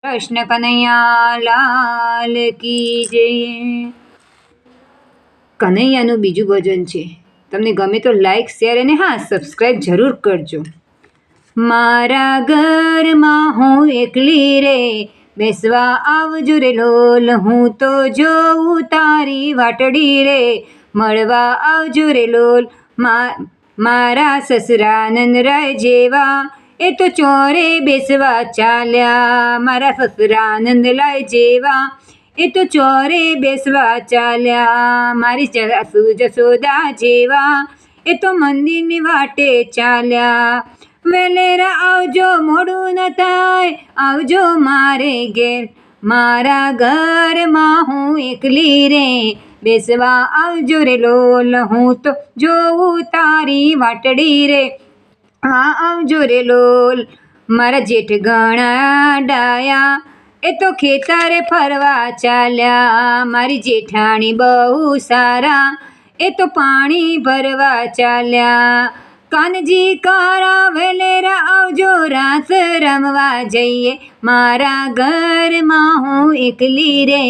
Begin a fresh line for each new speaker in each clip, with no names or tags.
કૃષ્ણ કનૈયા લાલ કી જય। કનૈયાનું બીજું ભજન છે, તમને ગમે તો લાઈક શેર અને હા સબસ્ક્રાઈબ જરૂર કરજો। મારા ઘરમાં હું એકલી રે, બેસવા આવજો રે લોલ, હું તો જોઉં તારી વાટડી રે, મળવા આવજો રે લોલ। મારા સસરા નંદરાય જેવા એ તો ચોરે બેસવા ચાલ્યા, મારા સસરા નંદલાય જેવા એ તો ચોરે બેસવા ચાલ્યા, મારી સાસુ જશોદા જેવા એ તો મંદિરની વાટે ચાલ્યા। વેલેરા આવજો મોડું ન થાય, આવજો મારે ઘેર, મારા ઘરમાં હું એકલી રે, બેસવા આવજો રે લોલ, હું તો જોઉં તારી વાટડી રે, હા આવજો રે લોલ। મારા જેઠ ઘણા ડાયા એ તો ખેતરે ફરવા ચાલ્યા, મારી જેઠાણી બહુ સારા એ તો પાણી ભરવા ચાલ્યા। કાનજી કારા વેલેરા આવજો, રાસ રમવા જઈએ, મારા ઘરમાં હું એકલી રે,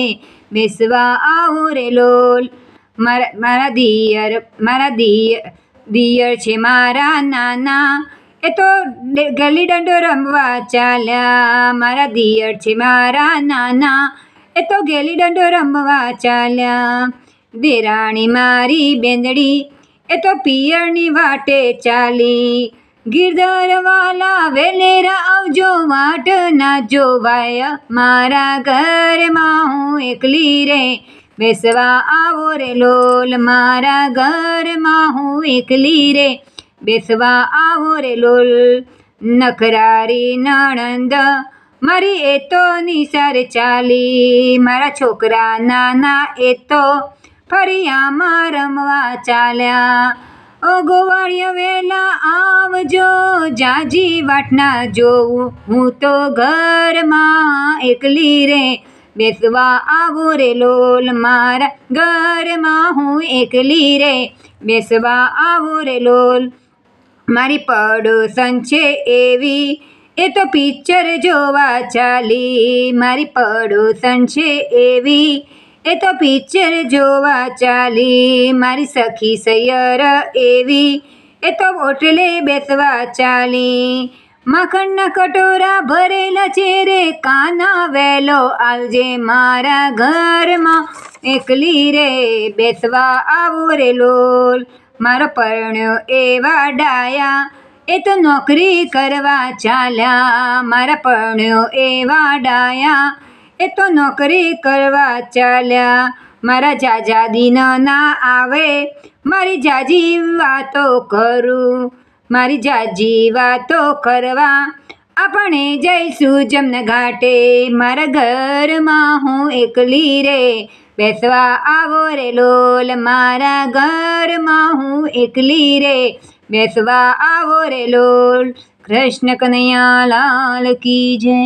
બેસવા આવો રે લોલ। મારા દિયર છે મારા નાના એ તો ગલી દંડો રમવા ચાલ્યા, મારા દિયર છે મારા નાના એ તો ગેલી દંડો રમવા ચાલ્યા। દેરાણી મારી બેંદડી એ તો પિયરની વાટે ચાલી, ગિરધરવાલા વેલેરા આવજો, વાટ ના જોવાય, મારા ઘરમાં હું એકલી રે, બેસવા આવો રે લોલ, મારા ઘરમાં હું એકલી રે, બેસવા આવો રે લોલ। નખરારી નણંદ મારી એ તો નિસાર ચાલી, મારા છોકરા નાના એ તો ફળિયામાં રમવા ચાલ્યા। ઓ ગોવાળિયા વેલા આવજો, જાજી વાટના જોઉં, હું તો ઘરમાં એકલી રે, બેસવા આવો રે લોલ, મારા ઘરમાં હું એકલી રે, બેસવા આવો રે લોલ। મારી પડોસન છે એવી એ તો પિક્ચર જોવા ચાલી, મારી પડોસન છે એવી એ તો પિક્ચર જોવા ચાલી, મારી સખી સૈયર એવી એ તો હોટલે બેસવા ચાલી। માખણના કટોરા ભરેલા છે રે, કાના વેલો આવજે, મારા ઘરમાં એકલી રે, બેસવા આવો રે લોલ। મારો પરણ્યો એવા ડાયા એ તો નોકરી કરવા ચાલ્યા, મારા પરણ્યો એવા ડાયા એ તો નોકરી કરવા ચાલ્યા। મારા જાજા દિન ના આવે, મારી જાજી વાતો કરું, મારી જાજી વાતો કરવા આપણે જઈશું જમના ઘાટે, મારા ઘરમાં હું એકલી રે, બેસવા આવો રે લોલ, મારા ઘરમાં હું એકલી રે, બેસવા આવો રે લોલ। કૃષ્ણ કનૈયા લાલ કી જય।